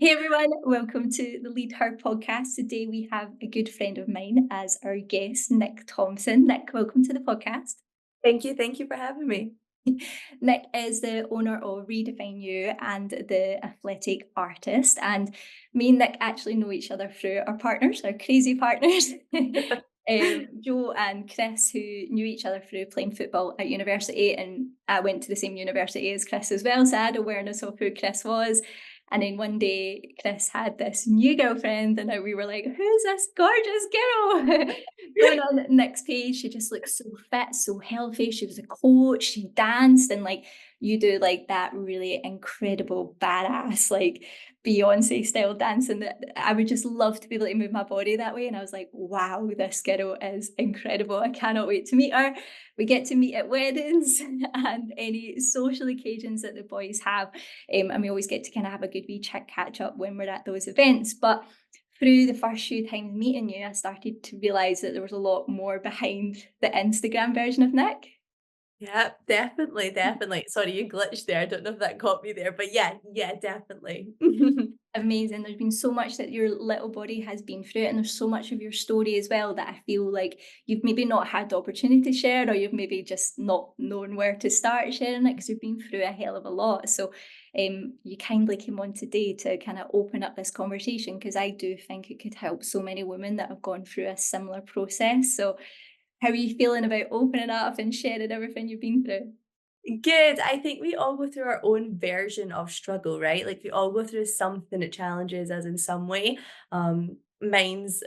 Hey everyone, welcome to the Lead Her podcast. Today we have a good friend of mine as our guest, Nic Thomson. Nic, welcome to the podcast. Thank you for having me. Nic is the owner of Redefine You and the athletic artist. And me and Nic actually know each other through our partners, our crazy partners. Joe and Chris, who knew each other through playing football at university, and I went to the same university as Chris as well, so I had awareness of who Chris was. And then one day, Chris had this new girlfriend, and we were like, "Who's this gorgeous girl?" Going on Nick's page, she just looks so fit, so healthy. She was a coach, she danced, and like you do like that really incredible badass, like Beyonce style dancing that I would just love to be able to move my body that way. And I was like, wow, this girl is incredible. I cannot wait to meet her. We get to meet at weddings and any social occasions that the boys have. And we always get to kind of have a good wee chat catch up when we're at those events. But through the first few times meeting you, I started to realize that there was a lot more behind the Instagram version of Nick. Yeah, definitely. Sorry, you glitched there. I don't know if that caught me there, but yeah, definitely. Amazing. There's been so much that your little body has been through, and there's so much of your story as well that I feel like you've maybe not had the opportunity to share, or you've maybe just not known where to start sharing it because you've been through a hell of a lot. So, you kindly came on today to kind of open up this conversation because I do think it could help so many women that have gone through a similar process. So, how are you feeling about opening up and sharing everything you've been through? Good. I think we all go through our own version of struggle, right? Like we all go through something that challenges us in some way. Mine's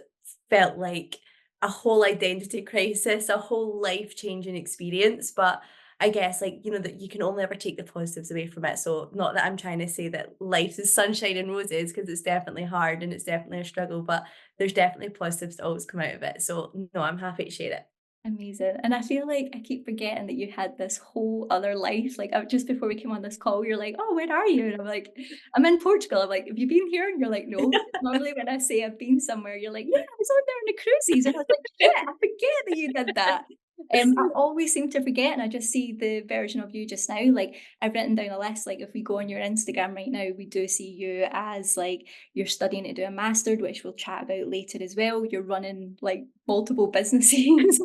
felt like a whole identity crisis, a whole life-changing experience. But I guess that you can only ever take the positives away from it. So not that I'm trying to say that life is sunshine and roses, because it's definitely hard and it's definitely a struggle, but there's definitely positives that always come out of it. So no, I'm happy to share it. Amazing. And I feel like I keep forgetting that you had this whole other life. Like just before we came on this call, you're like, "Oh, where are you?" And I'm like, "I'm in Portugal." I'm like, "Have you been here?" And you're like, "No." Normally, when I say I've been somewhere, you're like, "Yeah, I was on there on the cruises." And I was like, "Shit, I forget that you did that." I always seem to forget, and I just see the version of you just now. Like I've written down a list. Like if we go on your Instagram right now, we do see you as like you're studying to do a master, which we'll chat about later as well. You're running like multiple businesses.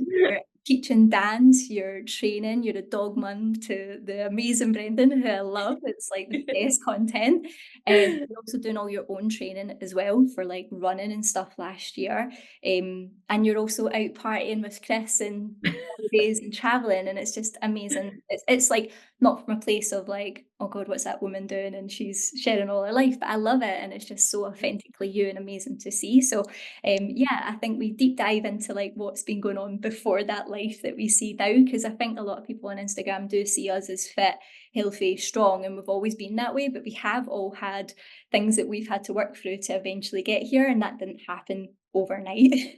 You're teaching dance, you're training, you're a dog mum to the amazing Brendan, who I love. It's like the best content. You're also doing all your own training as well for like running and stuff last year. And you're also out partying with Chris and holidays and traveling, and it's just amazing. It's like not from a place of like, oh God, what's that woman doing? And she's sharing all her life, but I love it, and it's just so authentically you and amazing to see. So yeah, I think we deep dive into like what's been going on before that life that we see now, because I think a lot of people on Instagram do see us as fit, healthy, strong, and we've always been that way. But we have all had things that we've had to work through to eventually get here, and that didn't happen overnight.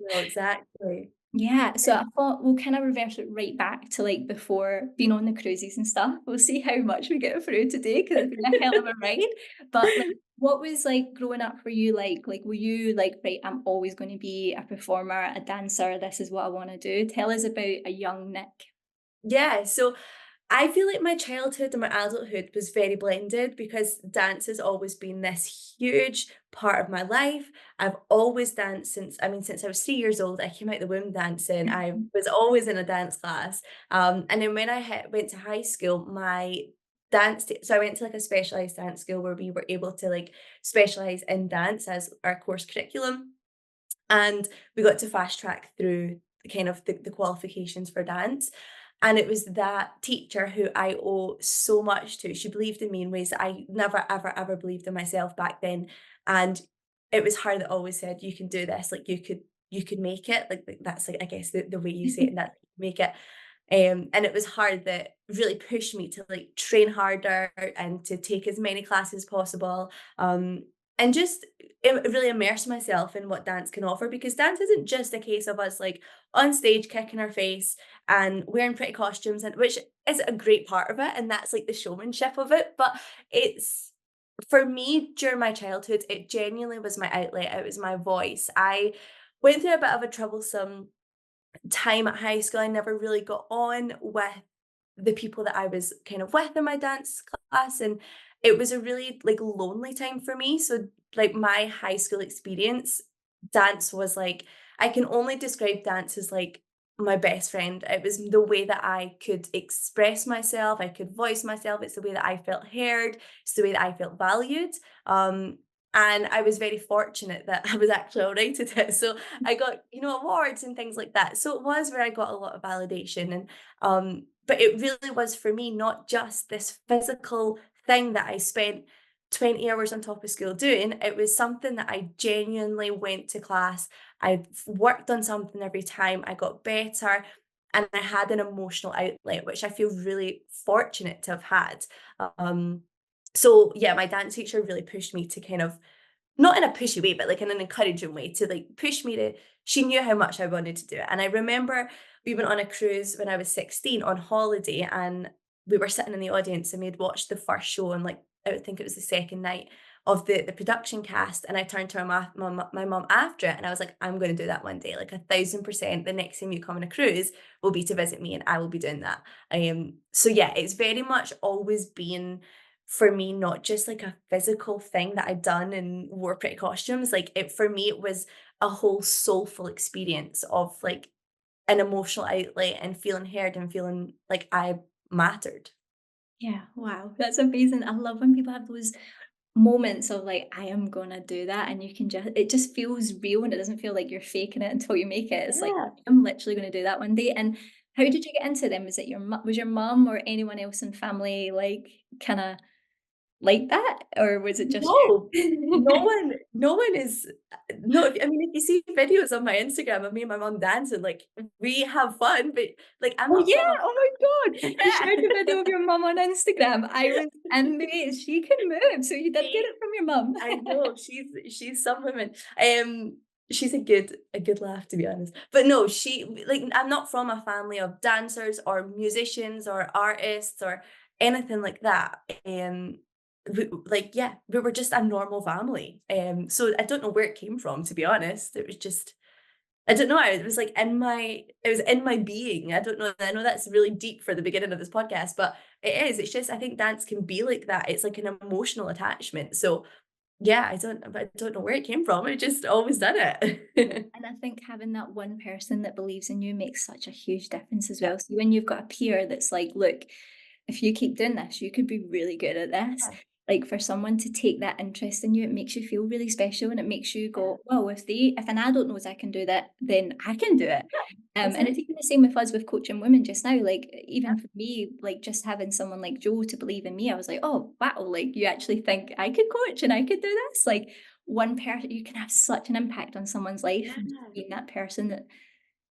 No, exactly. Yeah, so I thought we'll kind of reverse it right back to like before being on the cruises and stuff. We'll see how much we get through today because it's been a hell of a ride. But like, what was like growing up for you like? Like, were you like, right, I'm always going to be a performer, a dancer, this is what I want to do? Tell us about a young Nick. Yeah, so I feel like my childhood and my adulthood was very blended because dance has always been this huge part of my life. I've always danced since I was 3 years old. I came out the womb dancing. I was always in a dance class. And then when went to high school, so I went to like a specialized dance school where we were able to like specialize in dance as our course curriculum. And we got to fast track through the qualifications for dance. And it was that teacher who I owe so much to. She believed in me in ways that I never, ever, ever believed in myself back then. And it was her that always said, "You can do this. Like you could make it." Like that's like I guess the way you say it, and that make it. And it was her that really pushed me to like train harder and to take as many classes as possible. And just really immerse myself in what dance can offer, because dance isn't just a case of us like on stage kicking our face and wearing pretty costumes, and which is a great part of it, and that's like the showmanship of it. But it's for me during my childhood, it genuinely was my outlet. It was my voice. I went through a bit of a troublesome time at high school. I never really got on with the people that I was kind of with in my dance class, and it was a really, like, lonely time for me, so, like, my high school experience, dance was, like I can only describe dance as, like, my best friend. It was the way that I could express myself, I could voice myself, it's the way that I felt heard, it's the way that I felt valued, um, and I was very fortunate that I was actually alright at it, so I got, awards and things like that, so it was where I got a lot of validation and, but it really was for me not just this physical thing that I spent 20 hours on top of school doing, it was something that I genuinely went to class, I worked on something every time, I got better, and I had an emotional outlet, which I feel really fortunate to have had. Um, so yeah, my dance teacher really pushed me to kind of not in a pushy way, but like in an encouraging way to like push me to she knew how much I wanted to do it. And I remember we went on a cruise when I was 16 on holiday and we were sitting in the audience and we'd watched the first show and like I would think it was the second night of the production cast and I turned to my mom after it and I was like, I'm going to do that one day, like 1,000%. The next time you come on a cruise will be to visit me and I will be doing that. So yeah, it's very much always been for me, not just like a physical thing that I'd done and wore pretty costumes, like it for me, it was a whole soulful experience of like an emotional outlet and feeling heard and feeling like I mattered. Yeah, wow, that's amazing. I love when people have those moments of like, I am gonna do that, and you can just it just feels real and it doesn't feel like you're faking it until you make it. It's like, Yeah. I'm literally gonna do that one day. And how did you get into them? Was it was your mum or anyone else in family like kinda like that? Or was it just No, no you? one no one is no, I mean, if you see videos on my Instagram of me and my mom dancing, like, we have fun, but, like, I'm Oh not from yeah, a oh my God. You yeah. shared a video of your mum on Instagram. I was amazed. She can move, so you did get it from your mum. I know, she's some women. She's a good laugh to be honest. But no, like I'm not from a family of dancers or musicians or artists or anything like that. Like yeah, we were just a normal family. So I don't know where it came from to be honest. It was just I don't know. It was like it was in my being. I don't know. I know that's really deep for the beginning of this podcast, but it is. It's just I think dance can be like that. It's like an emotional attachment. So yeah, I don't know where it came from, I just always done it. And I think having that one person that believes in you makes such a huge difference as Yeah, well. So when you've got a peer that's like, look, if you keep doing this, you could be really good at this. yeah, Like for someone to take that interest in you, it makes you feel really special and it makes you yeah, go, well, if an adult knows I can do that, then I can do it. yeah, And it's exactly, even the same with us with coaching women just now. Like yeah, even for me, like just having someone like Joe to believe in me, I was like, oh wow, like you actually think I could coach and I could do this. Like one person, you can have such an impact on someone's life and just yeah, being that person that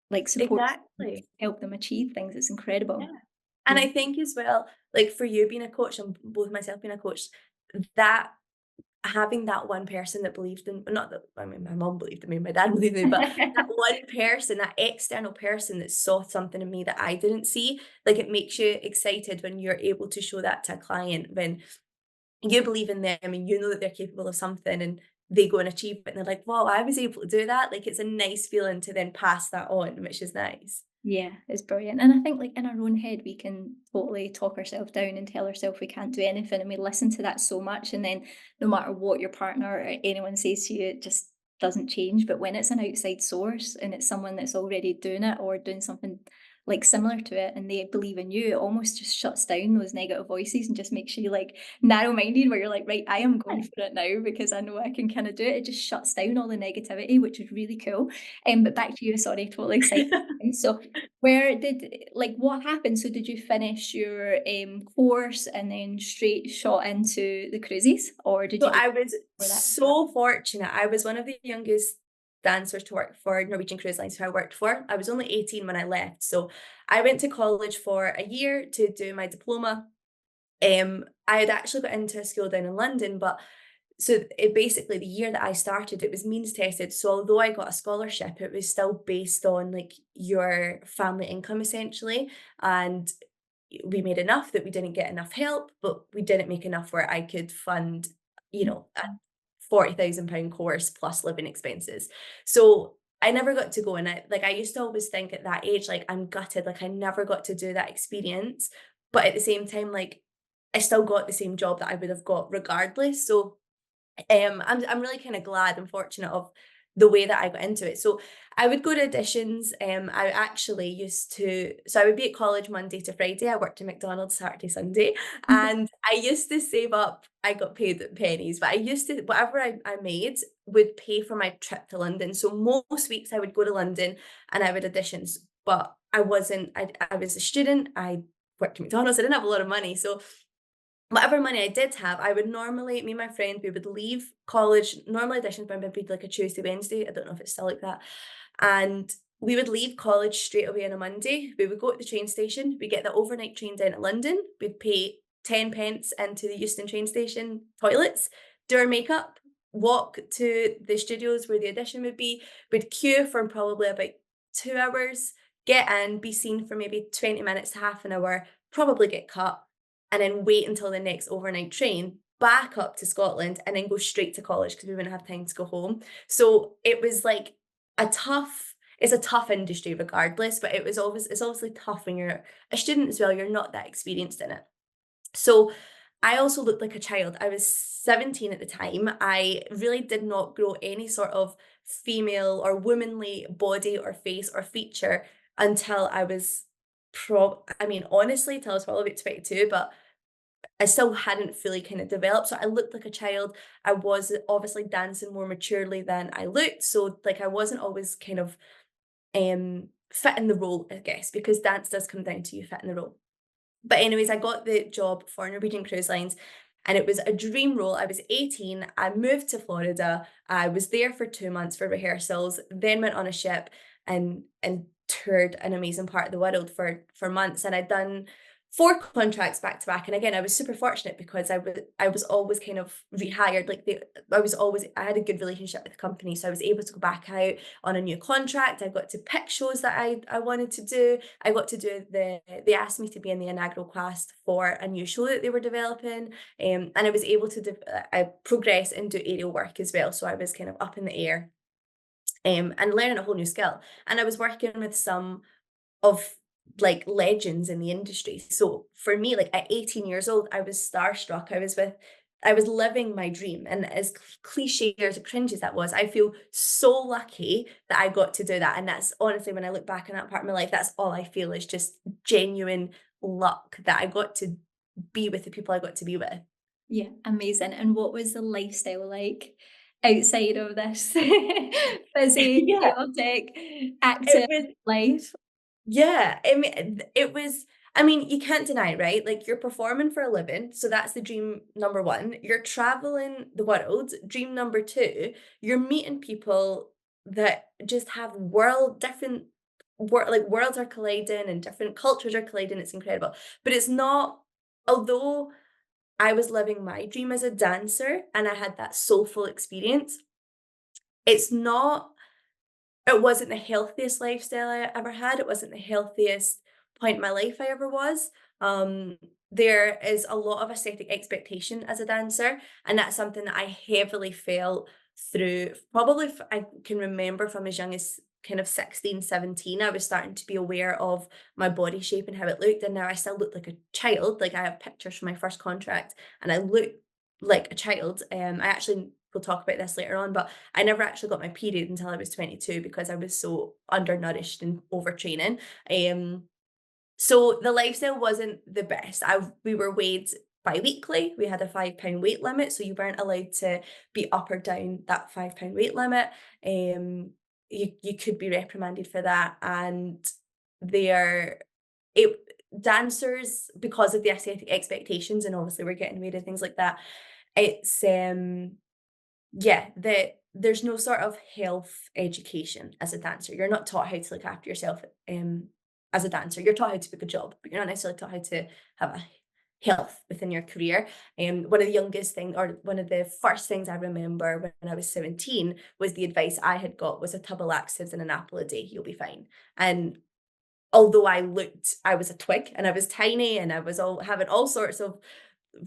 like supports them to exactly, help them achieve things. It's yeah, incredible. and Yeah. I think as well, like, for you being a coach and both myself being a coach, that having that one person that believed in not that I mean, my mom believed in me, my dad believed in me, but that one person, that external person that saw something in me that I didn't see, like, it makes you excited when you're able to show that to a client, when you believe in them and you know that they're capable of something and they go and achieve it and they're like, "Wow, I was able to do that." Like, it's a nice feeling to then pass that on, which is nice. Yeah, it's brilliant. And I think like in our own head, we can totally talk ourselves down and tell ourselves we can't do anything. And we listen to that so much. And then no matter what your partner or anyone says to you, it just doesn't change. But when it's an outside source and it's someone that's already doing it or doing something like similar to it and they believe in you, it almost just shuts down those negative voices and just makes you like narrow minded where you're like, right, I am going Yeah. for it now because I know I can kind of do it. It just shuts down all the negativity, which is really cool. But back to you, sorry, totally excited. So where did like what happened? So did you finish your course and then straight shot into the cruises, or did So you do I was for that? so fortunate. I was one of the youngest dancers to work for Norwegian Cruise Lines who I worked for. I was only 18 when I left. So I went to college for a year to do my diploma. I had actually got into a school down in London, but so it basically the year that I started, it was means tested. So although I got a scholarship, it was still based on like your family income essentially. And we made enough that we didn't get enough help, but we didn't make enough where I could fund, a Mhm. £40,000 course plus living expenses. So I never got to go and I used to always think at that age, like I'm gutted, like I never got to do that experience. But at the same time, like I still got the same job that I would have got regardless. So I'm really kind of glad and fortunate of the way that I got into it. So I would go to auditions. I actually used to, so I would be at college Monday to Friday. I worked in McDonald's Saturday, Sunday, and I used to save up. I got paid pennies, but I used to, whatever I made would pay for my trip to London. So most weeks I would go to London and I would auditions, but I wasn't, I was a student. I worked at McDonald's. I didn't have a lot of money. So whatever money I did have, I would normally, me and my friend, we would leave college. Normally auditions would be like a Tuesday, Wednesday. I don't know if it's still like that. And we would leave college straight away on a Monday. We would go to the train station. We get the overnight train down to London. We'd pay 10 pence into the Euston train station toilets, do our makeup, walk to the studios where the audition would be. We'd queue for probably about 2 hours, get in, be seen for maybe 20 minutes to half an hour, probably get cut, and then wait until the next overnight train back up to Scotland and then go straight to college because we wouldn't have time to go home. So it was like it's a tough industry regardless, but it's obviously tough when you're a student as well. You're not that experienced in it. So I also looked like a child. I was 17 at the time. I really did not grow any sort of female or womanly body or face or feature until I was I mean, honestly, till I was probably about 22, but I still hadn't fully kind of developed. So I looked like a child. I was obviously dancing more maturely than I looked. So like I wasn't always kind of fit in the role, I guess, because dance does come down to you fit in the role. But anyways, I got the job for Norwegian Cruise Lines and it was a dream role. I was 18. I moved to Florida. I was there for 2 months for rehearsals, then went on a ship and toured an amazing part of the world for months. And I'd done 4 contracts back to back. And again, I was super fortunate because I was always kind of rehired. I had a good relationship with the company. So I was able to go back out on a new contract. I got to pick shows that I wanted to do. I got to do they asked me to be in the inaugural cast for a new show that they were developing. And I was able to I progress and do aerial work as well. So I was kind of up in the air and learning a whole new skill. And I was working with some of like legends in the industry. So for me, like at 18 years old, I was starstruck. I was living my dream. And as cliche or as cringe as that was, I feel so lucky that I got to do that. And that's honestly, when I look back on that part of my life, that's all I feel is just genuine luck that I got to be with the people I got to be with. Yeah, amazing. And what was the lifestyle like outside of this busy, Yeah, chaotic, it active was life? Yeah, I mean, it was I mean, you can't deny, right? Like, you're performing for a living, so that's the dream number 1. You're traveling the world, dream number 2. You're meeting people that just have worlds are colliding and different cultures are colliding, it's incredible. But it's not although I was living my dream as a dancer and I had that soulful experience, it's not it wasn't the healthiest lifestyle I ever had, it wasn't the healthiest point in my life I ever was. Um, there is a lot of aesthetic expectation as a dancer, and that's something that I heavily felt through I can remember from as young as kind of 16, 17. I was starting to be aware of my body shape and how it looked, and now I still look like a child, like, I have pictures from my first contract, and I look like a child. I actually will talk about this later on, but I never actually got my period until I was 22 because I was so undernourished and overtraining. Um, so the lifestyle wasn't the best. We were weighed bi-weekly. We had a £5 weight limit, so you weren't allowed to be up or down that £5 weight limit. Um, you could be reprimanded for that, and they're it dancers because of the aesthetic expectations, and obviously we're getting married and things like that. It's yeah, there's no sort of health education as a dancer. You're not taught how to look after yourself, as a dancer. You're taught how to pick a job, but you're not necessarily taught how to have a health within your career. And one of the first things I remember when I was 17 was the advice I had got was a tub of laxatives and an apple a day, you'll be fine. And although I was a twig and I was tiny and I was all having all sorts of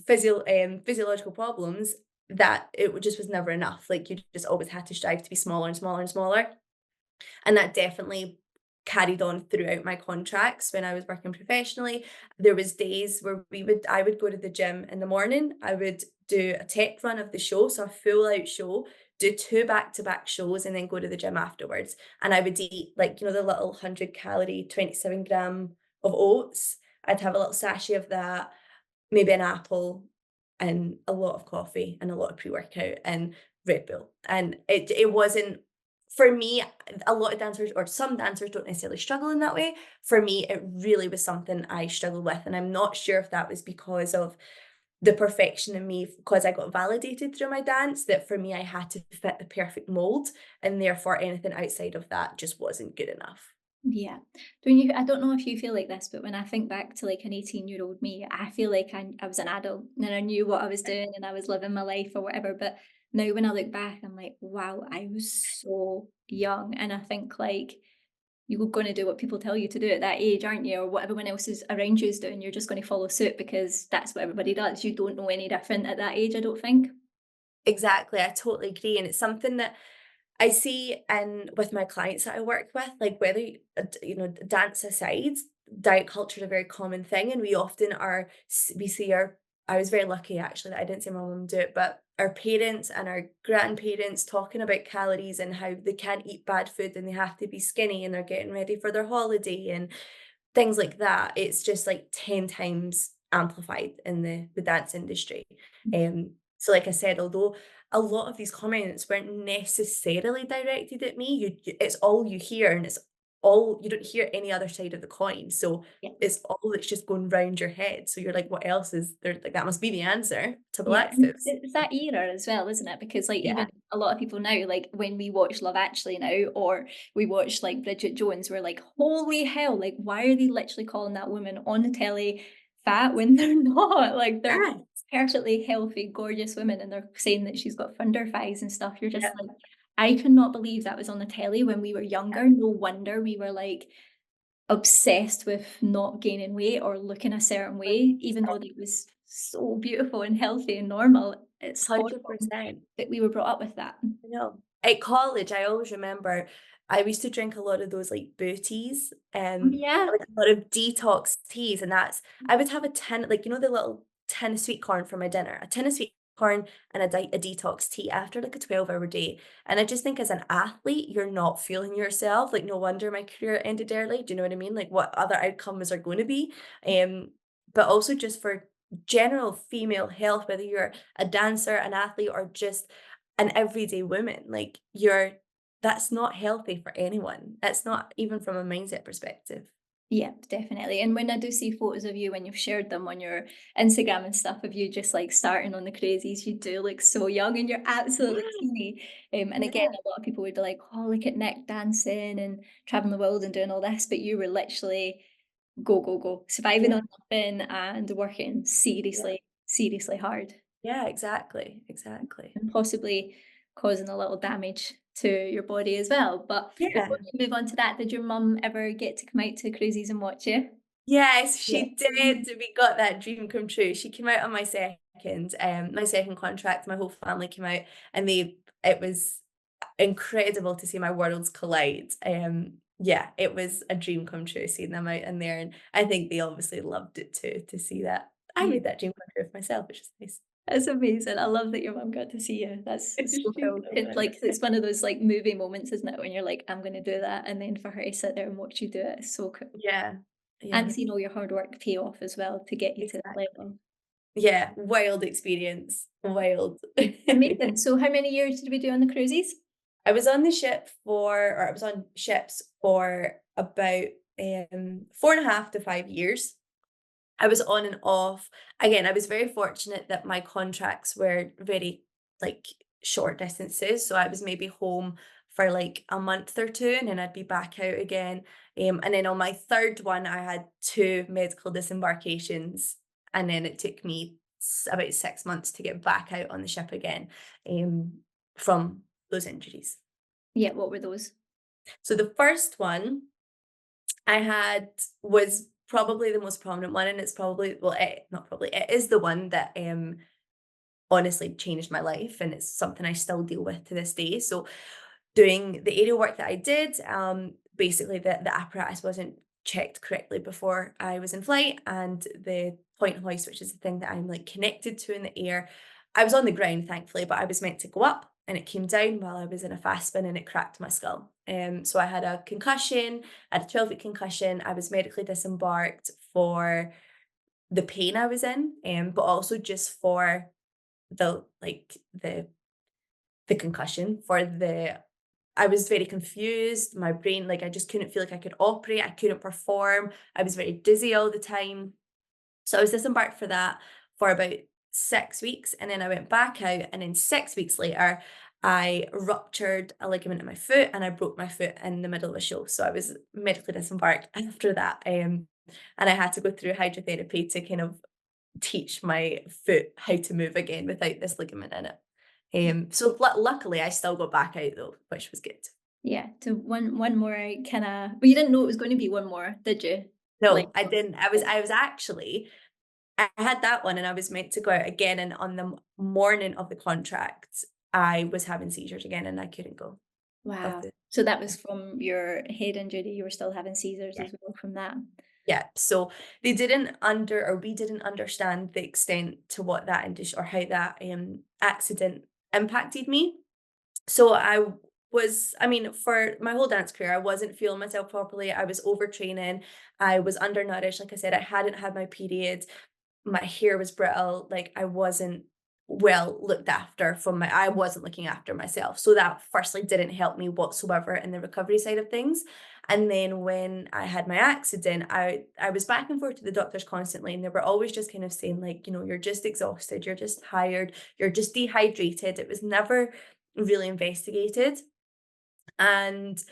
physiological problems, that just was never enough. Like, you just always had to strive to be smaller and smaller and smaller. And that definitely carried on throughout my contracts when I was working professionally. There was days where I would go to the gym in the morning, I would do a tech run of the show, so a full out show, do 2 back-to-back shows, and then go to the gym afterwards. And I would eat, like, the little 100-calorie, 27-gram of oats. I'd have a little sachet of that, maybe an apple, and a lot of coffee, and a lot of pre-workout, and Red Bull. And it wasn't for me, a lot of dancers or some dancers don't necessarily struggle in that way. For me, it really was something I struggled with, and I'm not sure if that was because of the perfection in me, because I got validated through my dance, that for me, I had to fit the perfect mold, and therefore anything outside of that just wasn't good enough. Yeah. Don't you I don't know if you feel like this, but when I think back to like an 18-year-old me, I feel like I was an adult and I knew what I was doing and I was living my life or whatever. But now when I look back, I'm like, wow, I was so young. And I think like you're going to do what people tell you to do at that age, aren't you? Or what everyone else is around you is doing. You're just going to follow suit because that's what everybody does. You don't know any different at that age, I don't think. Exactly, I totally agree, and it's something that I see in with my clients that I work with, like whether dance aside, diet culture is a very common thing, and we often we see our. I was very lucky actually that I didn't see my mum do it, but our parents and our grandparents talking about calories and how they can't eat bad food and they have to be skinny and they're getting ready for their holiday and things like that. It's just like 10 times amplified in the dance industry. So like I said, although a lot of these comments weren't necessarily directed at me, it's all you hear and it's all you don't hear any other side of the coin. So Yeah. it's all that's just going round your head. So you're like, what else is there? Like that must be the answer to Yeah, and Alexis. it's that era as well, isn't it? Because, like, even Yeah. a lot of people now, like, when we watch Love Actually now, or we watch, like, Bridget Jones, we're like, "Holy hell, like, why are they literally calling that woman on the telly fat when they're not?" Like, they're Yeah. perfectly healthy, gorgeous women, and they're saying that she's got thunder thighs and stuff. You're just Yeah. like, I cannot believe that was on the telly when we were younger. No wonder we were, like, obsessed with not gaining weight or looking a certain way, even though it was so beautiful and healthy and normal. It's horrible 100%. that we were brought up with that. I know. At college, I always remember I used to drink a lot of those, like, booties, Yeah. like, a lot of detox teas, and that's I would have a tin like, the little tin of sweet corn for my dinner, a tin of sweet corn and a detox tea after, like, a 12-hour day, and I just think as an athlete, you're not feeling yourself, like, no wonder my career ended early, do you know what I mean? Like, what other outcomes are gonna be? Um, but also just for general female health, whether you're a dancer, an athlete, or just an everyday woman. Like that's not healthy for anyone. That's not even from a mindset perspective. Yeah, definitely. And when I do see photos of you when you've shared them on your Instagram and stuff of you just like starting on the crazies, you do look so young and you're absolutely Yeah, teeny. And again, yeah, a lot of people would be like, oh, look at Nick dancing and traveling the world and doing all this. But you were literally go, go, go, surviving yeah, on nothing and working yeah. seriously, seriously hard Yeah, exactly, exactly. and possibly causing a little damage to your body as well. But before Yeah. we move on to that, did your mum ever get to come out to cruises and watch you? Yes, Yeah. she did. We got that dream come true. She came out on my second contract. My whole family came out, and it was incredible to see my worlds collide. Yeah, it was a dream come true seeing them out in there, and I think they obviously loved it too, to see that. I Yeah. made that dream come true for myself, which is nice. That's amazing. I love that your mum got to see you. That's so She's cool. so It's funny. like it's one of those like movie moments, isn't it? When you're like, I'm gonna do that, and then for her to sit there and watch you do it is so cool. Yeah, And yeah, seeing all your hard work pay off as well to get you to that exactly. level. Yeah, wild experience, wild. Amazing. So how many years did we do on the cruises? I was on ships for about 4.5 to 5 years. I was on and off. Again, I was very fortunate that my contracts were very like short distances. So I was maybe home for like a month or two and then I'd be back out again. And then on my third one, I had two medical disembarkations. And then it took me about 6 months to get back out on the ship again from those injuries. Yeah, what were those? So the first one I had was probably the most prominent one, and it's probably well, not probably, it is the one that honestly changed my life, and it's something I still deal with to this day. So doing the aerial work that I did, basically the apparatus wasn't checked correctly before I was in flight, and the point hoist, which is the thing that I'm like connected to in the air, I was on the ground thankfully, but I was meant to go up and it came down while I was in a fast spin and it cracked my skull. So I had a concussion, I had a 12-week concussion. I was medically disembarked for the pain I was in, but also just for the like the concussion for the I was very confused. My brain, like I just couldn't feel like I could operate. I couldn't perform. I was very dizzy all the time. So I was disembarked for that for about 6 weeks. And then I went back out. And then 6 weeks later, I ruptured a ligament in my foot and I broke my foot in the middle of a show. So I was medically disembarked after that. And I had to go through hydrotherapy to kind of teach my foot how to move again without this ligament in it. So luckily I still got back out though, which was good. Yeah, so one more kinda but you didn't know it was gonna be one more, did you? Like, No, I didn't. I was actually I had that one and I was meant to go out again, and on the morning of the contract, I was having seizures again and I couldn't go. Of wow. the So that was from your head injury, you were still having seizures Yeah. as well from that? Yeah. So they didn't under or we didn't understand the extent to what that or how that accident impacted me. So I mean, for my whole dance career, I wasn't feeling myself properly. I was overtraining. I was undernourished. Like I said, I hadn't had my period. My hair was brittle. Like I wasn't well looked after I wasn't looking after myself. So that firstly didn't help me whatsoever in the recovery side of things. And then when I had my accident, I was back and forth to the doctors constantly, and they were always just kind of saying, like, you're just exhausted, you're just tired, you're just dehydrated. It was never really investigated. And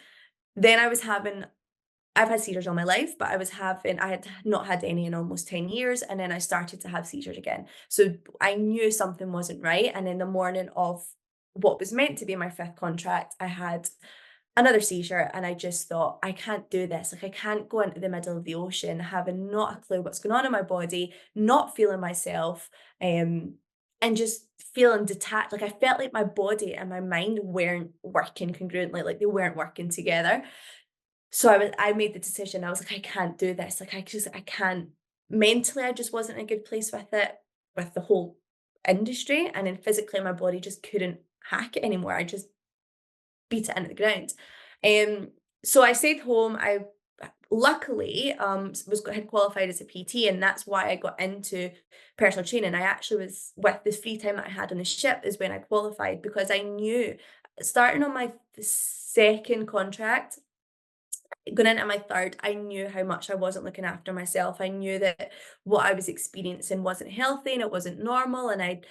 then I've had seizures all my life, but I had not had any in almost 10 years. And then I started to have seizures again. So I knew something wasn't right. And in the morning of what was meant to be my fifth contract, I had another seizure. And I just thought, I can't do this. Like, I can't go into the middle of the ocean having not a clue what's going on in my body, not feeling myself, um, and just feeling detached. Like, I felt like my body and my mind weren't working congruently, like they weren't working together. So I made the decision. I was like, "I can't do this." Like, I can't mentally, I just wasn't in a good place with it, with the whole industry, and then physically, my body just couldn't hack it anymore. I just beat it into the ground. Um, so I stayed home. I luckily had qualified as a PT, and that's why I got into personal training. I actually was with the free time that I had on the ship is when I qualified, because I knew starting on my second contract, going into my third, I knew how much I wasn't looking after myself. I knew that what I was experiencing wasn't healthy and it wasn't normal. And I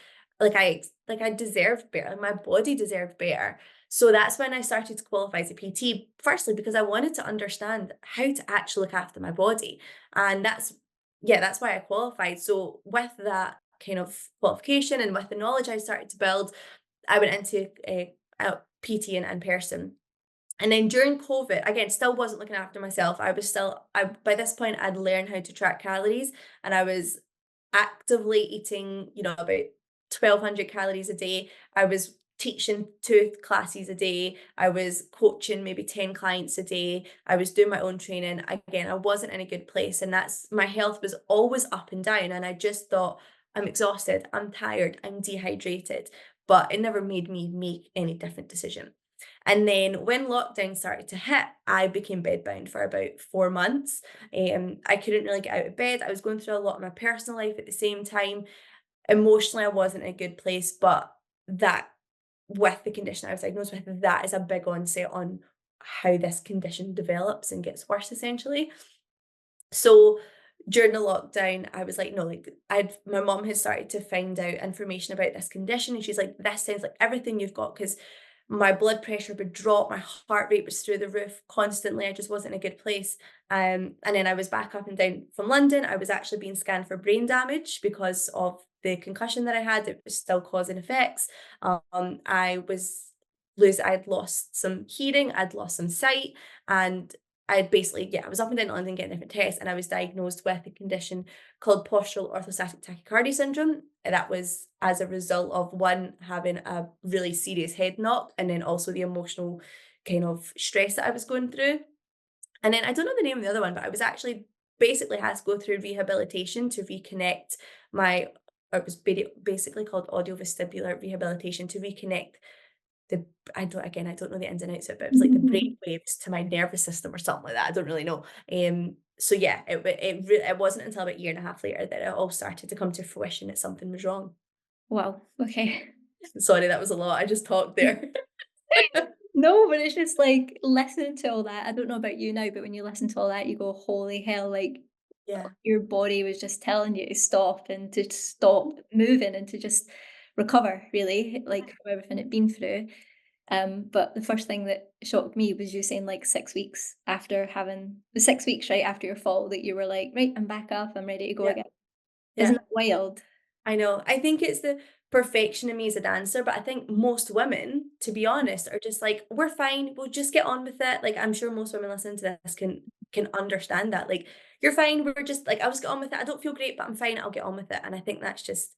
deserved better. Like, my body deserved better. So that's when I started to qualify as a PT. Firstly, because I wanted to understand how to actually look after my body. And that's why I qualified. So with that kind of qualification and with the knowledge I started to build, I went into a PT in person. And then during COVID, again, still wasn't looking after myself. By this point, I'd learned how to track calories, and I was actively eating, about 1,200 calories a day. I was teaching 2 classes a day. I was coaching maybe 10 clients a day. I was doing my own training. Again, I wasn't in a good place, and my health was always up and down. And I just thought, I'm exhausted, I'm tired, I'm dehydrated. But it never made me make any different decision. And then when lockdown started to hit, I became bedbound for about 4 months. I couldn't really get out of bed. I was going through a lot of my personal life at the same time. Emotionally, I wasn't in a good place, but that with the condition I was diagnosed with, that is a big onset on how this condition develops and gets worse essentially. So during the lockdown, I was like, no, like my mom had started to find out information about this condition, and she's like, this sounds like everything you've got, because my blood pressure would drop, my heart rate was through the roof constantly. I just wasn't in a good place. And then I was back up and down from London. I was actually being scanned for brain damage because of the concussion that I had. It was still causing effects. I'd lost some hearing, I'd lost some sight, and I was up and down to London getting different tests, and I was diagnosed with a condition called postural orthostatic tachycardia syndrome. And that was as a result of one, having a really serious head knock, and then also the emotional kind of stress that I was going through. And then I don't know the name of the other one, but I was actually basically has to go through rehabilitation to reconnect my it was basically called audiovestibular rehabilitation to reconnect the I don't know the ins and outs of it, but it was like the brain waves to my nervous system or something like that. I don't really know. So yeah, it wasn't until about a year and a half later that it all started to come to fruition that something was wrong. Wow, okay. Sorry, that was a lot. I just talked there. No, but it's just like listening to all that. I don't know about you now, but when you listen to all that, you go, holy hell, like Yeah, your body was just telling you to stop and to stop moving and to just recover, really, like from everything it'd been through. But the first thing that shocked me was you saying like 6 weeks after having the 6 weeks right after your fall that you were like, right, I'm back up, I'm ready to go yeah, again. Isn't yeah. that wild? I know. I think it's the perfection in me as a dancer, but I think most women, to be honest, are just like, "We're fine, we'll just get on with it." Like, I'm sure most women listening to this can understand that. Like, "You're fine, we're just like, I'll just get on with it. I don't feel great, but I'm fine, I'll get on with it." And I think that's just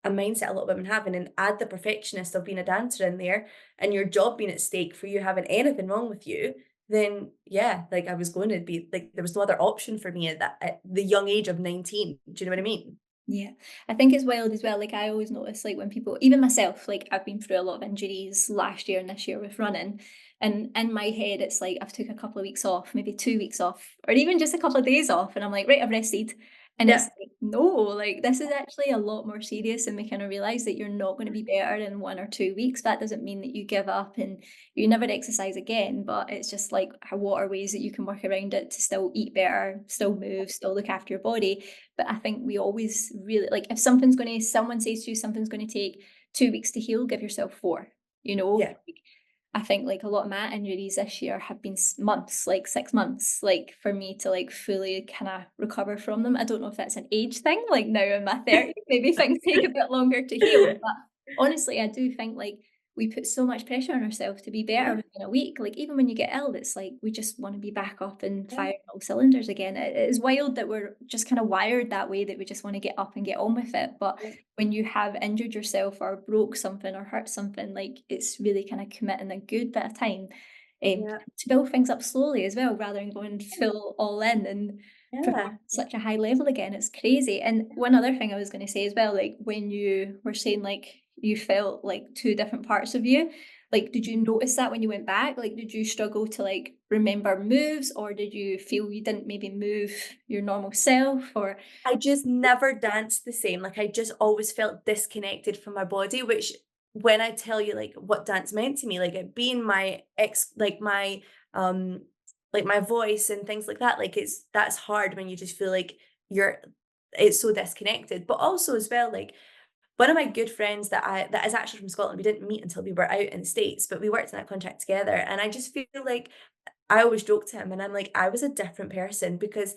a mindset a lot of women have, and then add the perfectionist of being a dancer in there, and your job being at stake for you having anything wrong with you, then yeah, like, I was going to be like, there was no other option for me at the young age of 19. Do you know what I mean? Yeah, I think it's wild as well. Like I always notice, like when people, even myself, like I've been through a lot of injuries last year and this year with running, and in my head, it's like I've took a couple of weeks off, maybe 2 weeks off, or even just a couple of days off, and I'm like, right, I've rested, and it's Yeah. like, no, like this is actually a lot more serious, and we kind of realize that you're not going to be better in 1 or 2 weeks. That doesn't mean that you give up and you never exercise again, but it's just like what are ways that you can work around it to still eat better, still move, still look after your body, but I think we always really like if someone says to you something's gonna take 2 weeks to heal, give yourself 4, you know? Yeah. Like, I think like a lot of my injuries this year have been months, like 6 months, like for me to like fully kind of recover from them. I don't know if that's an age thing, like now in my 30s, maybe things take a bit longer to heal. But honestly, I do think like we put so much pressure on ourselves to be better Yeah, within a week. Like even when you get ill, it's like we just want to be back up and yeah, firing all cylinders again. It is wild that we're just kind of wired that way that we just want to get up and get on with it. But yeah, when you have injured yourself or broke something or hurt something, like it's really kind of committing a good bit of time yeah, to build things up slowly as well, rather than going full all in and perform yeah. at such a high level again. It's crazy. And one other thing I was going to say as well, like when you were saying like you felt like two different parts of you, like did you notice that when you went back? Like did you struggle to like remember moves or did you feel you didn't maybe move your normal self or I just never danced the same, like, I just always felt disconnected from my body, which when I tell you, like, what dance meant to me, like, it being my um, like, my voice and things like that, like, that's hard when you just feel like you're it's so disconnected, but also as well, like, one of my good friends that is actually from Scotland, we didn't meet until we were out in the States, but we worked in that contract together, and I just feel like I always joke to him, and I'm like, I was a different person because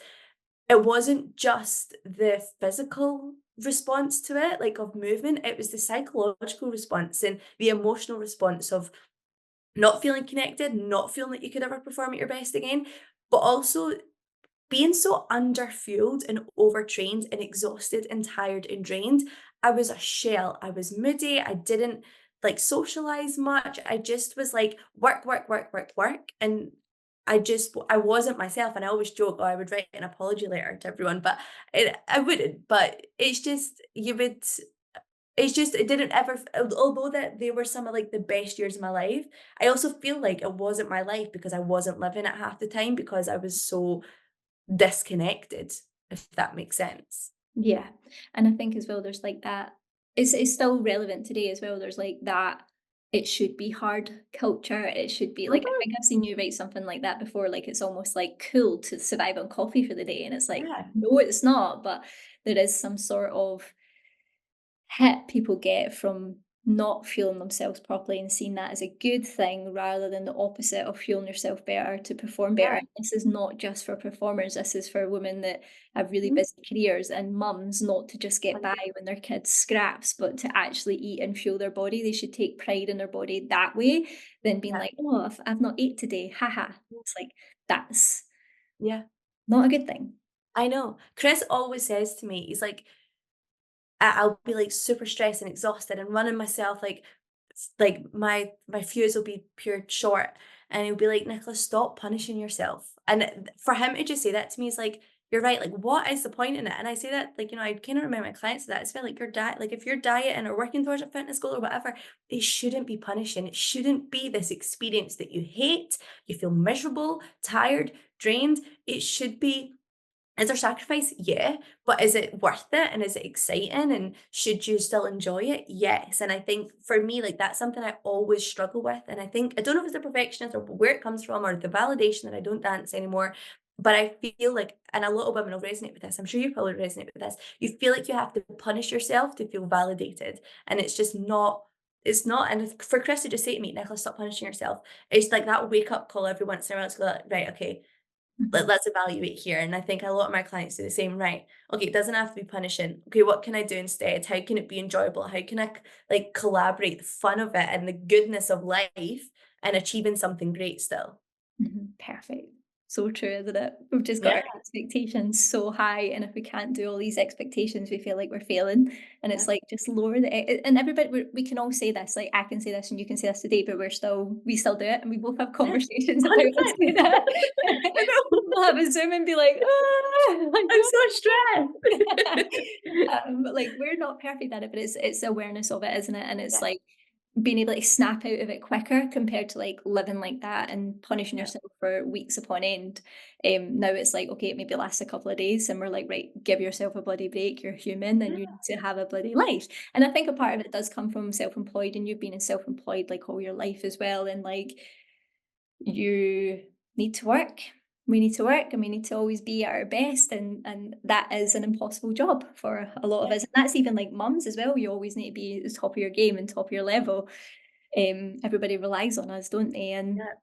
it wasn't just the physical response to it, like, of movement, it was the psychological response and the emotional response of not feeling connected, not feeling like you could ever perform at your best again, but also being so underfueled and overtrained and exhausted and tired and drained. I was a shell. I was moody. I didn't like socialize much. I just was like work, work, work, work, work. And I wasn't myself. And I always joke, oh, I would write an apology letter to everyone, but I wouldn't. But it's just, it's just, it didn't ever, although that they were some of like the best years of my life, I also feel like it wasn't my life because I wasn't living it half the time because I was so disconnected, if that makes sense. yeah, and I think as well there's like that it's still relevant today as well. There's like that it should be hard culture. It should be like I Mhm. think I've seen you write something like that before, like it's almost like cool to survive on coffee for the day. And it's like, Yeah, no, it's not, but there is some sort of hit people get from not feeling themselves properly and seeing that as a good thing rather than the opposite of feeling yourself better to perform better. yeah, And this is not just for performers, this is for women that have really mhm, busy careers and mums not to just get by 100 when their kids scraps, but to actually eat and fuel their body. They should take pride in their body that way than being yeah, like, oh, I've not ate today. Haha. It's like, that's yeah, not a good thing. I know. Chris always says to me, he's like, I'll be, like, super stressed and exhausted and running myself, like, like my fuse will be pure short, and he'll be like, "Nicola, stop punishing yourself." And for him to just say that to me is like, "You're right. Like, what is the point in it?" And I say that, like, I kind of remind my clients of that. It's feel like your diet, like if you're dieting or working towards a fitness goal or whatever, it shouldn't be punishing. It shouldn't be this experience that you hate, you feel miserable, tired, drained. It should be, is there sacrifice? Yeah. But is it worth it? And is it exciting? And should you still enjoy it? Yes. And I think for me, like that's something I always struggle with. And I think, I don't know if it's the perfectionist or where it comes from or the validation that I don't dance anymore. But I feel like, and a lot of women will resonate with this. I'm sure you probably resonate with this. You feel like you have to punish yourself to feel validated. And it's just not, it's not. And for Chris to just say to me, Nicola, stop punishing yourself. It's like that wake up call every once in a while to go, like, right, okay, Mhm. let's evaluate here. And I think a lot of my clients do the same, right? Okay, it doesn't have to be punishing. Okay, what can I do instead? How can it be enjoyable? How can I like collaborate the fun of it and the goodness of life and achieving something great still? Mhm. Perfect. So true, isn't it? We've just got Yeah. our expectations so high, and if we can't do all these expectations, we feel like we're failing. And Yeah. it's like just lower and everybody we can all say this, like I can say this and you can say this today, but we still do it, and we both have Yeah. conversations about us 100%. doing that. I know. We'll have a Zoom and be like, ah, like I'm so stressed. but like we're not perfect at it, but it's the awareness of it, isn't it? And it's Yeah. like being able to snap out of it quicker compared to like living like that and punishing Yeah. yourself for weeks upon end. Now it's like, okay, it maybe lasts a couple of days and we're like, right, give yourself a bloody break. You're human and you Yeah. need to have a bloody life. And I think a part of it does come from self-employed and you've been in self-employed like all your life as well. And like you need to work. We need to work and we need to always be at our best and that is an impossible job for a lot of Yeah. us. And that's even like mums as well. You always need to be at the top of your game and top of your level. Everybody relies on us, don't they? And Yeah.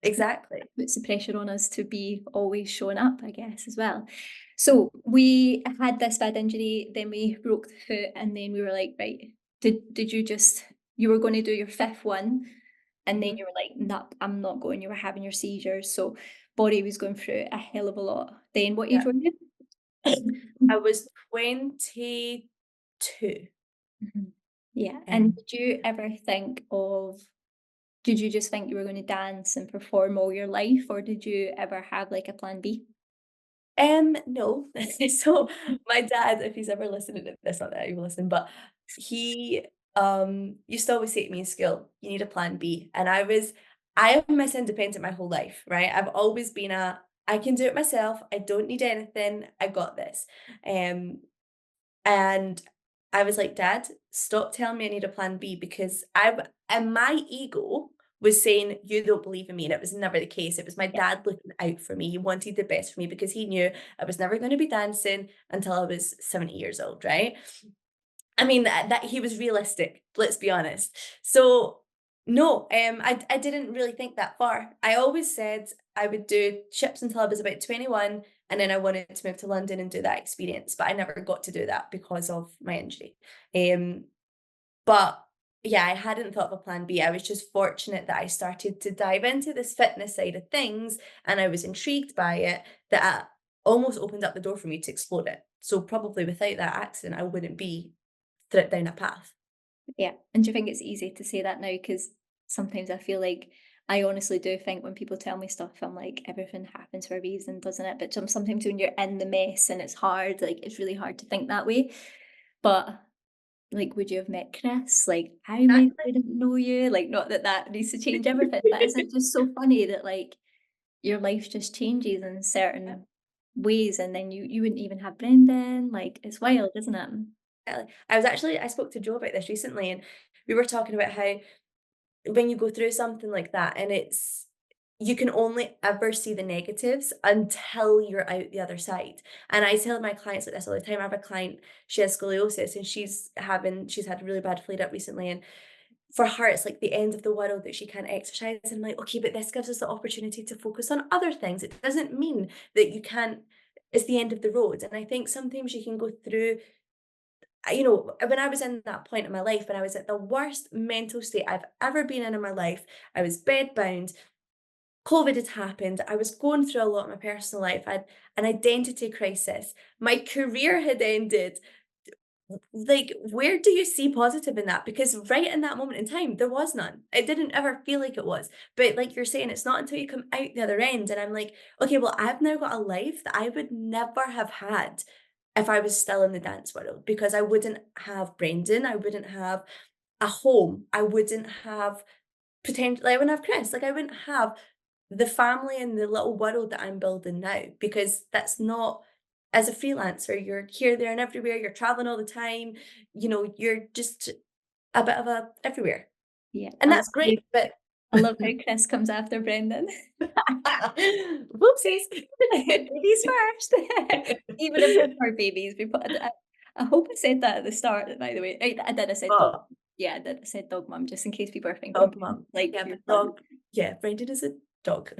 Exactly. puts the pressure on us to be always showing up, I guess, as well. So we had this bad injury, then we broke the foot, and then we were like, right, did you just you were going to do your fifth one, and then Mhm. you were like, nah, I'm not going. You were having your seizures, so body was going through a hell of a lot. Then what age Yeah. were you? I was 22. Mhm. Yeah, and Um, did you ever think of did you just think you were gonna dance and perform all your life, or did you ever have, like, a plan B? no. So my dad, if he's ever listening to this, not that he will listen, but he used to always say to me in school, you need a plan B. And I am Miss Independent my whole life, right? I've always been I can do it myself. I don't need anything. I got this. Um, and I was like, Dad, stop telling me I need a plan B because and my ego was saying, you don't believe in me. And it was never the case. It was my Yeah. dad looking out for me. He wanted the best for me because he knew I was never going to be dancing until I was 70 years old, right? I mean, that he was realistic, let's be honest. So no, I didn't really think that far. I always said I would do chips until I was about 21, and then I wanted to move to London and do that experience, but I never got to do that because of my injury. Um, but yeah, I hadn't thought of a plan B. I was just fortunate that I started to dive into this fitness side of things, and I was intrigued by it that almost opened up the door for me to explore it. So probably without that accident, I wouldn't be down that path. Yeah, and do you think it's easy to say that now? Because sometimes I feel like I honestly do think when people tell me stuff, I'm like, everything happens for a reason, doesn't it? But sometimes when you're in the mess and it's hard, like it's really hard to think that way. But like, would you have met Chris? Like, how many Exactly. didn't know you? Like, not that that needs to change everything, but is it just so funny that like your life just changes in Yeah, certain ways, and then you wouldn't even have Brendan? Like, it's yeah, wild, isn't it? exactly. I spoke to Joe about this recently, and we were talking about how when you go through something like that, and you can only ever see the negatives until you're out the other side. And I tell my clients like this all the time. I have a client, she has scoliosis, and she's had a really bad flare up recently, and for her, it's like the end of the world that she can't exercise. And I'm like, okay, but this gives us the opportunity to focus on other things. It doesn't mean that you can't, it's the end of the road. And I think sometimes you can go through, when I was in that point in my life, when I was at the worst mental state I've ever been in my life, I was bedbound, COVID had happened, I was going through a lot in my personal life, I had an identity crisis, my career had ended, like, where do you see positive in that? Because right in that moment in time, there was none. It didn't ever feel like it was. But like you're saying, it's not until you come out the other end and I'm like, okay, well, I've now got a life that I would never have had if I was still in the dance world because I wouldn't have Brendan, I wouldn't have a home, I wouldn't have potentially, I wouldn't have Chris, like I wouldn't have the family and the little world that I'm building now because that's not as a freelancer, you're here, there, and everywhere, you're traveling all the time, you're just a bit of a everywhere. Yeah, And that's great, but I love how Chris comes after Brendan. whoopsies. Babies first. Even if they're for babies, we put I hope I said that at the start, by the way. I did, I said dog. Oh, Yeah, I did, I said dog mum, just in case people are thinking, dog mom. like, Yeah, your but son. dog, yeah, Brendan is a dog.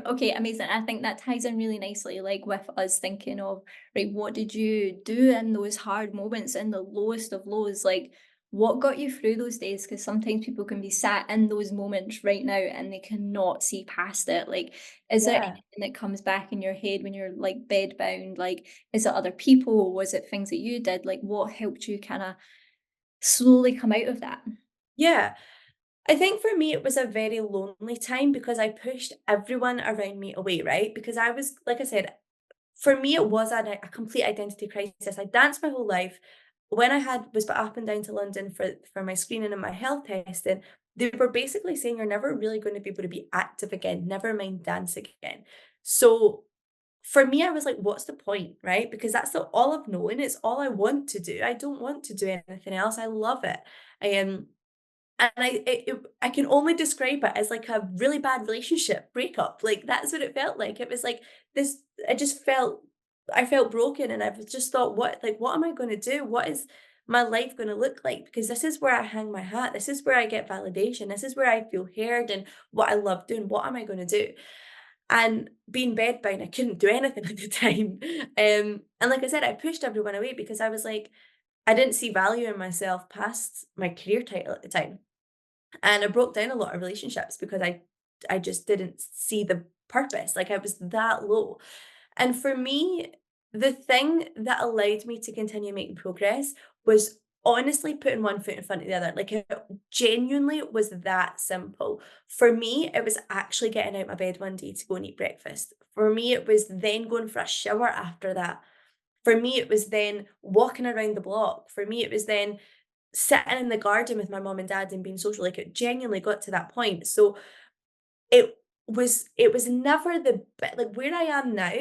Okay, amazing. I think that ties in really nicely, like with us thinking of, right, what did you do in those hard moments, in the lowest of lows? Like, what got you through those days? Because sometimes people can be sat in those moments right now and they cannot see past it. Like, is there Yeah. anything that comes back in your head when you're like bed bound? Like, is it other people? Was it things that you did? Like, what helped you kind of slowly come out of that? Yeah. I think for me, it was a very lonely time because I pushed everyone around me away, right? Because I was, like I said, for me, it was a complete identity crisis. I danced my whole life. When I was put up and down to London for my screening and my health testing, they were basically saying you're never really going to be able to be active again, never mind dance again. So for me, I was like, what's the point, right? Because that's all I've known. It's all I want to do. I don't want to do anything else. I love it. Um, and I can only describe it as like a really bad relationship breakup. Like that's what it felt like. It was like this. I felt broken, and I've just thought, what am I going to do? What is my life going to look like? Because this is where I hang my hat. This is where I get validation. This is where I feel heard and what I love doing. What am I going to do? And being bedbound, I couldn't do anything at the time. And like I said, I pushed everyone away because I was like, I didn't see value in myself past my career title at the time. And I broke down a lot of relationships because I just didn't see the purpose, like, I was that low. And for me, the thing that allowed me to continue making progress was honestly putting one foot in front of the other, like, it genuinely was that simple. For me, it was actually getting out my bed one day to go and eat breakfast. For me, it was then going for a shower after that. For me, it was then walking around the block. For me, it was then sitting in the garden with my mom and dad and being social, like, it genuinely got to that point. So it was never the bit like, where I am now,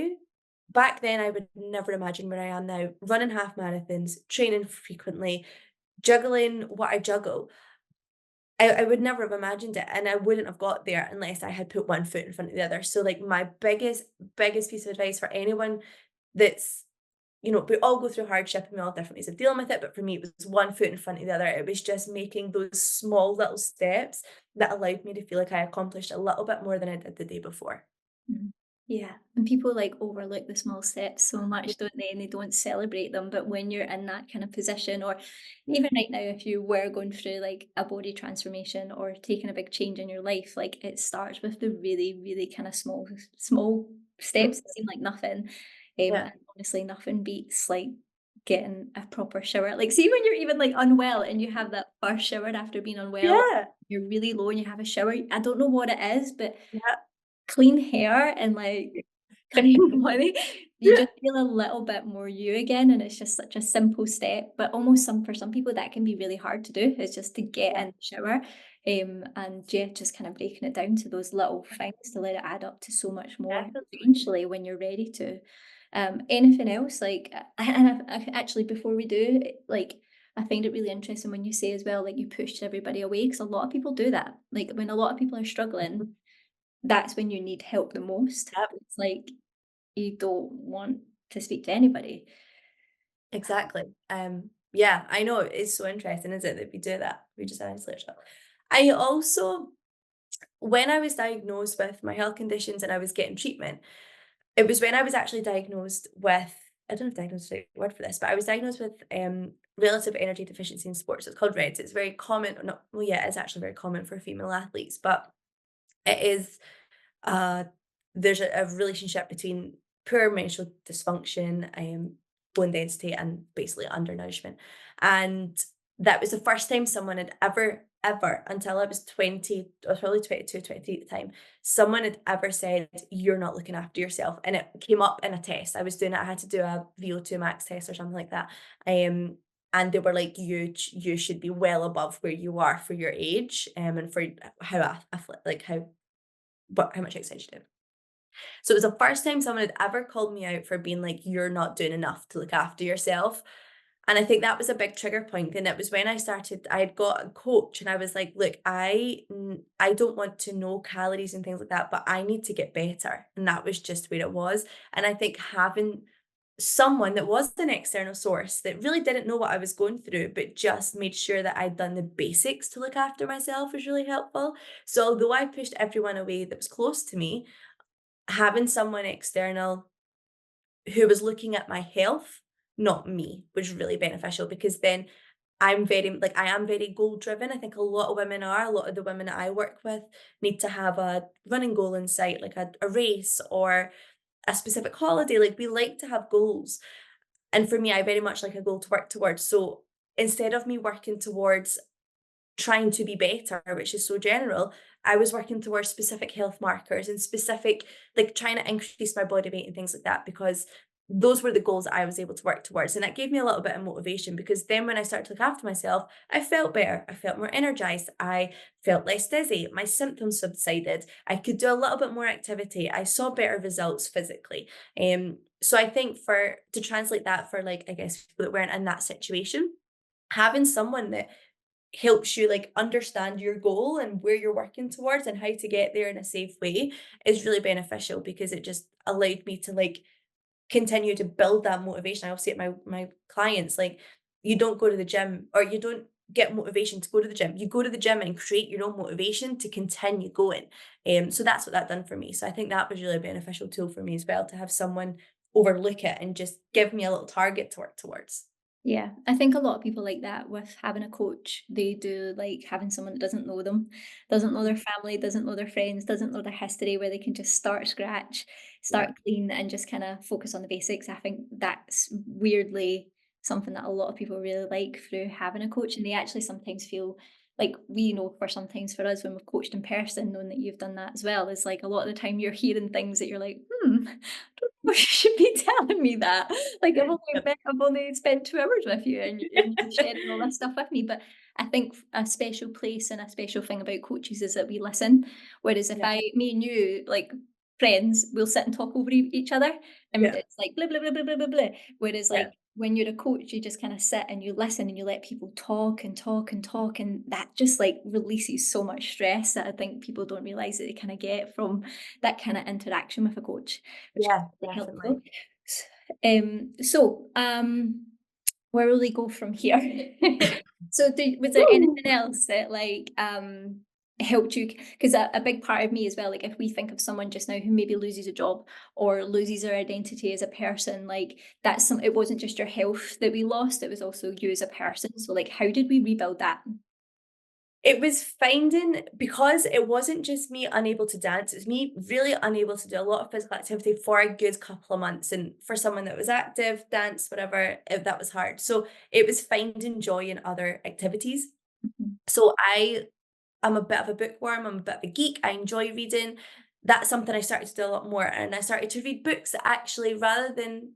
back then, I would never imagine where I am now, running half marathons, training frequently, juggling what I juggle. I would never have imagined it, and I wouldn't have got there unless I had put one foot in front of the other. So, like, my biggest piece of advice for anyone that's we all go through hardship and we all have different ways of dealing with it. But for me, it was one foot in front of the other. It was just making those small little steps that allowed me to feel like I accomplished a little bit more than I did the day before. Mhm. Yeah, and people like overlook the small steps so much, don't they? And they don't celebrate them. But when you're in that kind of position, or even right now, if you were going through like a body transformation or taking a big change in your life, like it starts with the really, really kind of small Mhm. steps that seem like nothing. Yeah. And honestly, nothing beats like getting a proper shower. Like, see when you're even like unwell and you have that first shower after being unwell, Yeah. you're really low and you have a shower. I don't know what it is, but Yeah. clean hair and, like, can't even money, you just feel a little bit more you again, and it's just such a simple step, but almost for some people, that can be really hard to do, is just to get Yeah. in the shower, and, yeah, just kind of breaking it down to those little things to let it add up to so much more Definitely. eventually when you're ready to. Anything else, like, and I actually, before we do, like, I find it really interesting when you say as well, like, you pushed everybody away because a lot of people do that, like, when a lot of people are struggling, that's when you need help the most. Yep. It's like you don't want to speak to anybody. Exactly. Yeah, I know it's so interesting, is it, that we do that? We just isolate ourselves. I also, when I was diagnosed with my health conditions and I was getting treatment, it was when I was actually diagnosed with, I don't know if diagnosed is the right word for this, but I was diagnosed with relative energy deficiency in sports. It's called RED. It's very common, or not, well, yeah, it's actually very common for female athletes, but it is, uh, there's a relationship between poor menstrual dysfunction, bone density and basically undernourishment. And that was the first time someone had ever, until I was 20, I was probably 22, 23 at the time, someone had ever said, "You're not looking after yourself." And it came up in a test. I was doing it, I had to do a VO2 max test or something like that. And they were like, you should be well above where you are for your age, and for how like how much exercise you do. So it was the first time someone had ever called me out for being like, "You're not doing enough to look after yourself." And I think that was a big trigger point, and it was when I had got a coach and I was like, "Look, I don't want to know calories and things like that, but I need to get better." And that was just where it was. And I think having someone that was an external source that really didn't know what I was going through, but just made sure that I'd done the basics to look after myself was really helpful. So although I pushed everyone away that was close to me, having someone external who was looking at my health, not me, was really beneficial, because then I am very goal driven. I think a lot of women are. A lot of the women that I work with need to have a running goal in sight, like a race or a specific holiday. Like, we like to have goals. And for me, I very much like a goal to work towards. So instead of me working towards trying to be better, which is so general, I was working towards specific health markers and specific, like trying to increase my body weight and things like that, because those were the goals that I was able to work towards. And that gave me a little bit of motivation, because then when I started to look after myself, I felt better. I felt more energized. I felt less dizzy. My symptoms subsided. I could do a little bit more activity. I saw better results physically. So I think for to translate that for, like, I guess people that weren't in that situation, having someone that helps you, like, understand your goal and where you're working towards and how to get there in a safe way is really beneficial, because it just allowed me to, like, continue to build that motivation. I always say to my clients, like, you don't go to the gym, or you don't get motivation to go to the gym. You go to the gym and create your own motivation to continue going. So that's what that done for me. So I think that was really a beneficial tool for me as well, to have someone overlook it and just give me a little target to work towards. Yeah, I think a lot of people like that with having a coach. They do like having someone that doesn't know them, doesn't know their family, doesn't know their friends, doesn't know their history, where they can just start scratch, Yeah. start clean, and just kind of focus on the basics. I think that's weirdly something that a lot of people really like through having a coach, and they actually sometimes feel like we know for sometimes for us when we've coached in person, knowing that you've done that as well, is like a lot of the time you're hearing things that you're like, you should be telling me that. Like, Yep. I've only spent 2 hours with you and you're sharing all this stuff with me, but I think a special place and a special thing about coaches is that we listen, whereas if Yeah. me and you, like, friends, we'll sit and talk over each other, and Yeah. it's like, "Blah, blah, blah, blah, blah, blah, blah," whereas, Yeah. like, when you're a coach, you just kinda sit and you listen and you let people talk and talk and talk, and that just, like, releases so much stress that I think people don't realize that they kinda get from that kinda interaction with a coach, which Yeah, really definitely. helpful. S so, where will we go from here? So, was there Woo! anything else that, like, helped you? Because a big part of me as well, like, if we think of someone just now who maybe loses a job or loses their identity as a person, like, that's it wasn't just your health that we lost, it was also you as a person. So, like, how did we rebuild that? It was finding, because it wasn't just me unable to dance, it was me really unable to do a lot of physical activity for a good couple of months. And for someone that was active, dance, whatever, that was hard. So it was finding joy in other activities. Mhm, So I'm a bit of a bookworm, I'm a bit of a geek, I enjoy reading. That's something I started to do a lot more. And I started to read books that actually, rather than,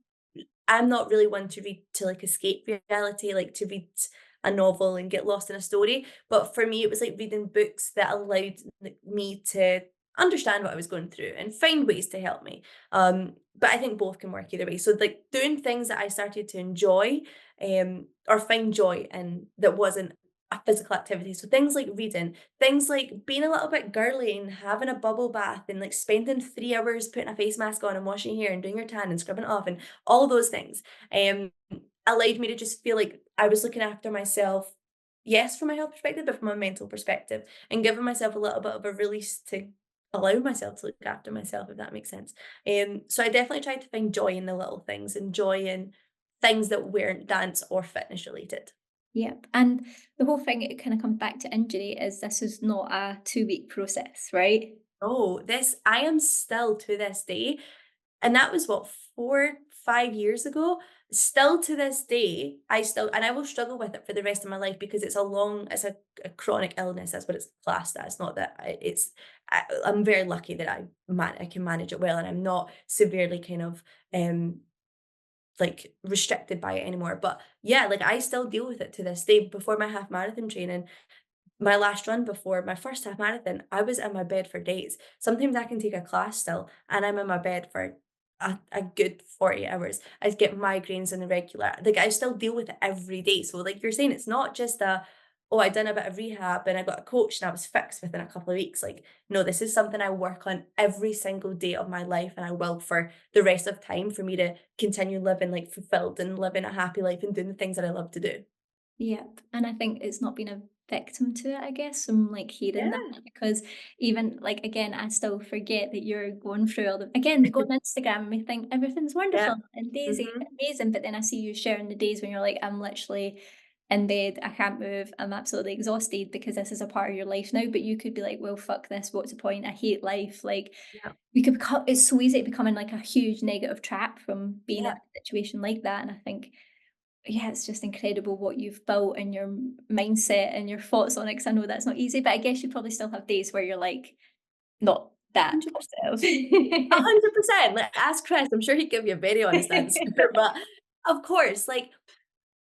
I'm not really one to read to, like, escape reality, like to read a novel and get lost in a story. But for me, it was like reading books that allowed me to understand what I was going through and find ways to help me. But I think both can work either way. So, like, doing things that I started to enjoy, or find joy in, that wasn't a physical activity. So things like reading, things like being a little bit girly and having a bubble bath and, like, spending 3 hours putting a face mask on and washing your hair and doing your tan and scrubbing it off, and all those things, allowed me to just feel like I was looking after myself, yes, from a health perspective, but from a mental perspective, and giving myself a little bit of a release to allow myself to look after myself, if that makes sense. So I definitely tried to find joy in the little things and joy in things that weren't dance or fitness related. yep, and the whole thing, it kinda comes back to injury, is this is not a 2-week process, right? Oh, this I am still to this day, and that was what, 4, 5 years ago. Still to this day, I will struggle with it for the rest of my life because it's a chronic illness. That's what it's classed as. Not that I'm very lucky that I can manage it well, and I'm not severely kind of um like restricted by it anymore. But yeah, like I still deal with it to this day. Before my half marathon training, my last run before my first half marathon, I was in my bed for days. Sometimes I can take a class still, and I'm in my bed for a good 40 hours. I get migraines on the regular. Like I still deal with it every day. So like you're saying, it's not just oh, I done a bit of rehab and I got a coach and I was fixed within a couple of weeks. Like, no, this is something I work on every single day of my life, and I will for the rest of time for me to continue living like fulfilled and living a happy life and doing the things that I love to do. Yep, and I think it's not being a victim to it, I guess, from, like, hearing that, Yeah. because even, like, again, I still forget that you're going through all the again, we go on Instagram and we think everything's Yeah. wonderful and daisy Mhm. amazing, but then I see you sharing the days when you're like, "I'm literally in bed, I can't move, I'm absolutely exhausted because this is a part of your life now," but you could be like, "Well, fuck this, what's the point? I hate life," like, Yeah. we could become it's so easy to become in, like, a huge negative trap from being in Yeah. a situation like that, and I think yeah, it's just incredible what you've built and your mindset and your thoughts on it, 'cause I know that's not easy, but I guess you probably still have days where you're, like, not that 100%. positive. 100%. Like, ask Chris, I'm sure he'd give you a very honest answer, but of course, like,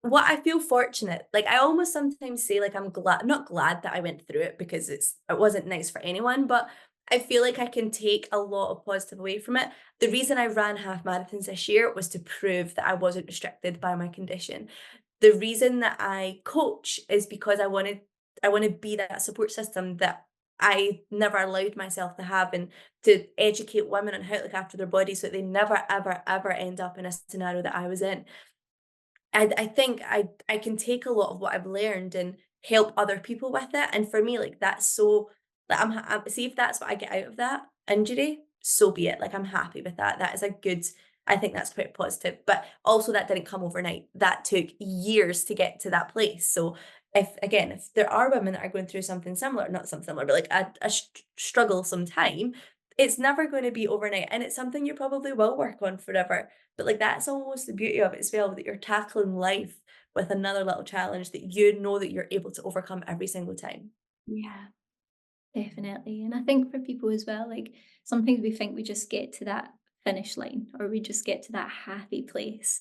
what I feel fortunate, like, I almost sometimes say, like, I'm not glad that I went through it because it wasn't nice for anyone, but I feel like I can take a lot of positive away from it. The reason I ran half marathons this year was to prove that I wasn't restricted by my condition. The reason that I coach is because I wanna be that support system that I never allowed myself to have, and to educate women on how to look after their bodies so that they never, ever, ever end up in a scenario that I was in. And I think I can take a lot of what I've learned and help other people with it, and for me, like, that's so like, I'm see if that's what I get out of that injury, so be it, like, I'm happy with that. That is a good I think that's quite positive, but also that didn't come overnight. That took years to get to that place, so if there are women that are going through something similar, not something similar, but like a struggle time, it's never gonna be overnight, and it's something you probably will work on forever. But, like, that's almost the beauty of it as well, that you're tackling life with another little challenge that you know that you're able to overcome every single time. Yeah, definitely, and I think for people as well, like, sometimes we think we just get to that finish line or we just get to that happy place.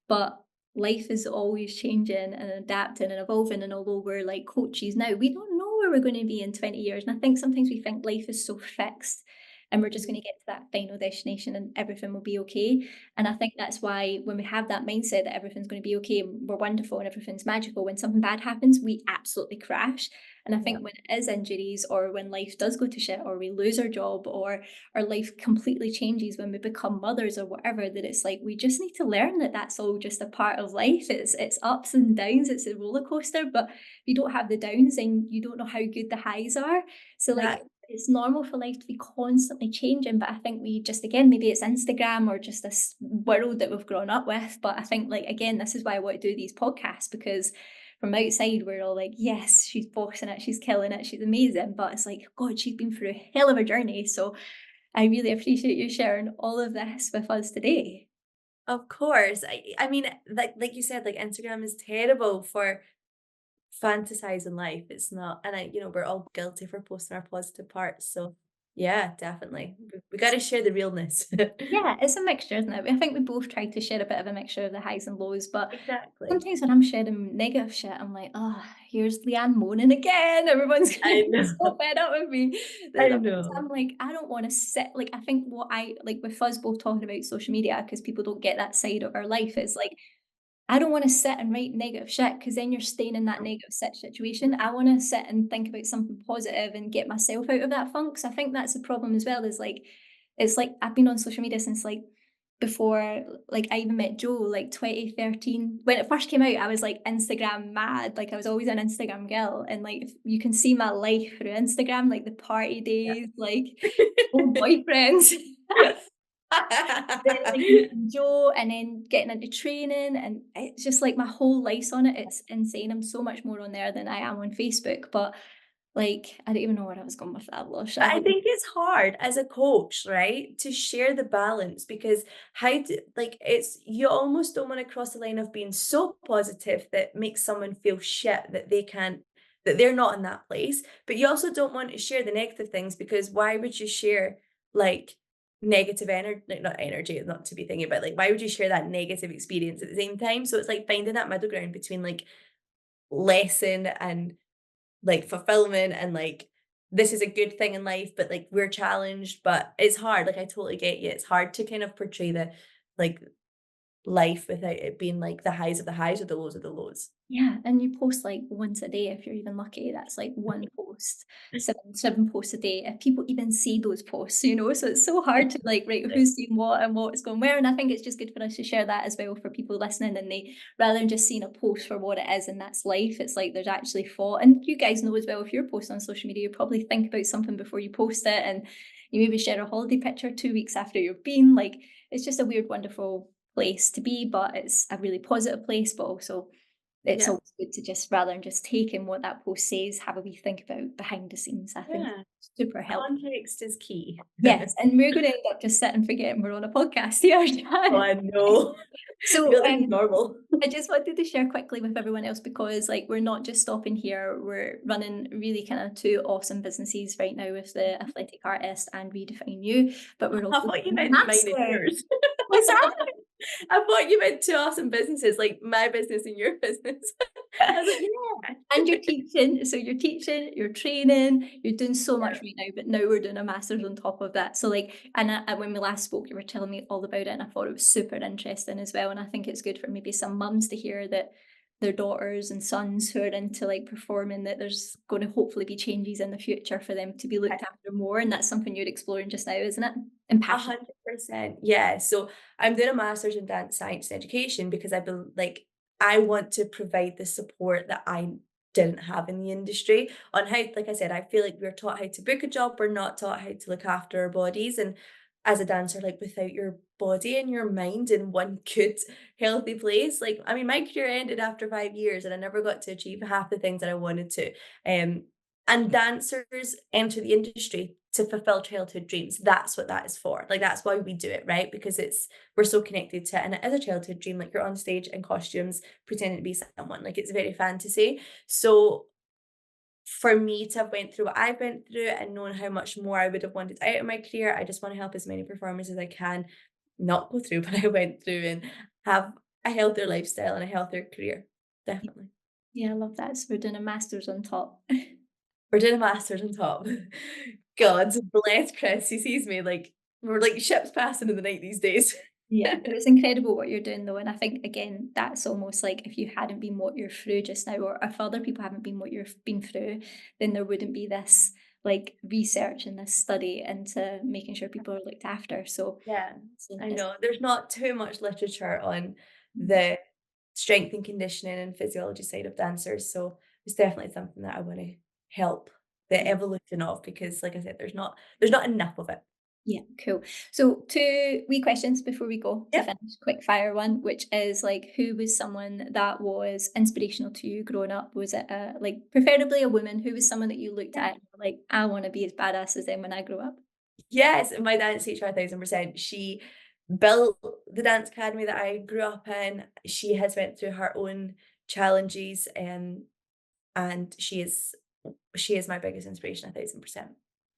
But life is always changing and adapting and evolving. And although we're like coaches now, we don't know where we're going to be in 20 years. And I think sometimes we think life is so fixed and we're just going Mhm. to get to that final destination and everything will be okay. And I think that's why when we have that mindset that everything's going to be okay and we're wonderful and everything's magical, when something bad happens, we absolutely crash. And I Yeah. think when it is injuries or when life does go to shit or we lose our job or our life completely changes when we become mothers or whatever, that it's like we just need to learn that that's all just a part of life. It's ups and downs, it's a roller coaster, but if you don't have the downs and you don't know how good the highs are. So like That it's normal for life to be constantly changing, but I think we just again maybe it's Instagram or just this world that we've grown up with. But I think like again, this is why I want to do these podcasts because from outside we're all like, yes, she's bossing it, she's killing it, she's amazing. But it's like, God, she's been through a hell of a journey. So I really appreciate you sharing all of this with us today. of course. I mean, like you said, like, Instagram is terrible for fantasizing life. It's not, and we're all guilty for posting our positive parts, so yeah, definitely. We gotta share the realness. Yeah, it's a mixture, isn't it? I think we both try to share a bit of a mixture of the highs and lows, but Exactly. sometimes when I'm sharing negative shit, I'm like, oh, here's Leanne moaning again. Everyone's gonna I be know. so fed up with me. I There's other times know. I'm like, I don't want to sit like I think what I like with us both talking about social media because people don't get that side of our life is like I don't wanna sit and write negative shit because then you're staying in that negative situation. I wanna sit and think about something positive and get myself out of that funk. So I think that's the problem as well is like it's like I've been on social media since like before like I even met Joe like 2013. When it first came out, I was like Instagram mad. Like I was always an Instagram girl and like you can see my life through Instagram, like the party Yeah. days, like old boyfriends. Then, like, meeting Joe and then getting into training, and it's just like my whole life's on it. It's insane. I'm so much more on there than I am on Facebook, but Like, I don't even know where I was going with that, Lush. I But I think think it's hard as a coach, right, to share the balance because how do like, it's you almost don't wanna cross the line of being so positive that makes someone feel shit that they can't that they're not in that place, but you also don't want to share the negative things because why would you share, like, negative energy, like, not energy, not to be thinking about, like, why would you share that negative experience at the same time? So it's like finding that middle ground between, like, lesson and like fulfillment and like this is a good thing in life, but like we're challenged, but it's hard. Like I totally get you. It's hard to kind of portray the like life without it being like the highs of the highs or the lows of the lows. yeah, and you post like once a day if you're even lucky. That's like one post, seven posts a day. If people even see those posts, so it's so hard to like right who's seen what and what's going where. And I think it's just good for us to share that as well for people listening. And they rather than just seeing a post for what it is and that's life, it's like there's actually thought. And you guys know as well if you're posting on social media, you probably think about something before you post it, and you maybe share a holiday picture 2 weeks after you've been. Like it's just a weird, wonderful place to be, but it's a really positive place, but also it's Yeah. always good to just rather than just taking what that post says, have a wee think about behind the scenes. I think Yeah. super helpful. Context is key. Yes, and we're gonna end up just sitting forgetting we're on a podcast here. Oh, I know. I So, feel this is normal. I just wanted to share quickly with everyone else because, like, we're not just stopping here. We're running really kind of two awesome businesses right now with the Athletic Artist and Redefine You, but we're I also thought you doing a meant mine and master's. yours. What's that? I thought you meant two awesome businesses, like my business and your business. I was like, And yeah. you're teaching, so you're teaching, you're training, you're doing so Yeah. much right now, but now we're doing a master's on top of that. So like, and when we last spoke, you were telling me all about it, and I thought it was super interesting as well. And I think it's good for maybe some mums to hear that their daughters and sons who are into like performing, that there's going to hopefully be changes in the future for them to be looked after more. And that's something you're exploring just now, isn't it? And passionate. 100%. Yeah. So I'm doing a master's in dance science and education because like I want to provide the support that I didn't have in the industry on how, like I said, I feel like we're taught how to book a job, we're not taught how to look after our bodies. And as a dancer, like without your body and your mind in one good, healthy place, like I mean, my career ended after 5 years and I never got to achieve half the things that I wanted to. And dancers enter the industry to fulfill childhood dreams. That's what that is for. Like that's why we do it, right? Because we're so connected to it. And it is a childhood dream. Like you're on stage in costumes, pretending to be someone. Like it's very fantasy. So for me to have went through what I've went through and knowing how much more I would have wanted out of my career, I just want to help as many performers as I can not go through what I went through and have a healthier lifestyle and a healthier career. Definitely. Yeah, I love that. So we're doing a master's on top. We're doing a master's on top. God bless Chris, he sees me like we're like ships passing in the night these days. Yeah, but it's incredible what you're doing though, and I think again that's almost like if you hadn't been what you're through just now, or if other people haven't been what you've been through, then there wouldn't be this like research and this study into making sure people are looked after. So Yeah, I it's know. There's not too much literature on the strength and conditioning and physiology side of dancers, so it's definitely something that I wanna help the yeah. evolution of because like I said, there's not enough of it. Yeah, cool. So two wee questions before we go to Yep. finish. Quick fire one, which is like, who was someone that was inspirational to you growing up? Was it like preferably a woman? Who was someone that you looked Yeah. at and were like, I want to be as badass as them when I grow up? Yes, my dance teacher 1,000%. She built the dance academy that I grew up in. She has went through her own challenges, and she is my biggest inspiration 1,000%.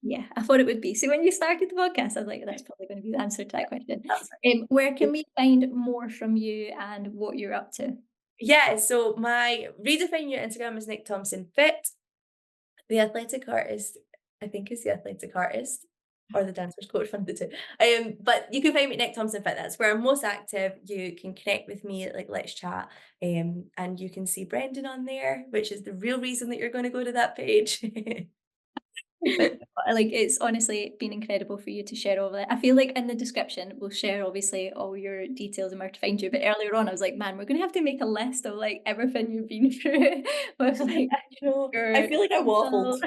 Yeah, I thought it would be. So when you started the podcast, I was like, that's probably going to be the answer to that question. That's Where right. can we find more from you and what you're up to? Yeah, so my redefine your Instagram is Nic Thomson Fit. The athletic artist, I think is the athletic artist or the dancer's coach, one of the two. But you can find me at Nic Thomson Fit. That's where I'm most active. You can connect with me, like let's chat. And you can see Brendan on there, which is the real reason that you're going to go to that page. But like it's honestly been incredible for you to share all of that. I feel like in the description we'll share obviously all your details and where to find you. But earlier on I was like, man, we're gonna have to make a list of like everything you've been through with like I know. I your feel like I waffled.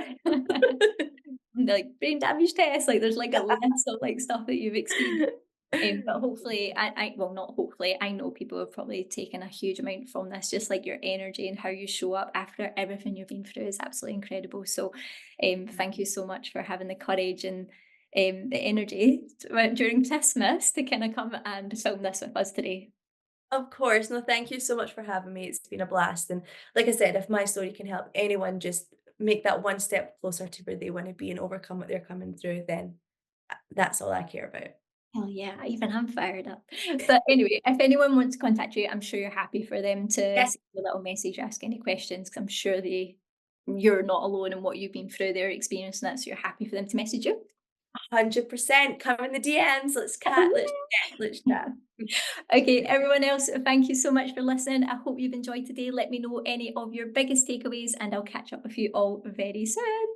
mental like brain damage tests. Like there's like a list of like stuff that you've experienced. But hopefully, well, not hopefully, I know people have probably taken a huge amount from this, just like your energy and how you show up after everything you've been through is absolutely incredible. So, thank you so much for having the courage and the energy during Christmas to kind of come and film this with us today. Of course. No, thank you so much for having me. It's been a blast. And like I said, if my story can help anyone just make that one step closer to where they want to be and overcome what they're coming through, then that's all I care about. Hell yeah, even I'm fired up. But anyway, if anyone wants to contact you, I'm sure you're happy for them to Yes, send you a little message, ask any questions, because I'm sure you're not alone in what you've been through. They're experiencing that, so you're happy for them to message you. 100%. Come in the DMs. Let's Oh, chat. Let's chat. yeah. Okay, everyone else, thank you so much for listening. I hope you've enjoyed today. Let me know any of your biggest takeaways, and I'll catch up with you all very soon.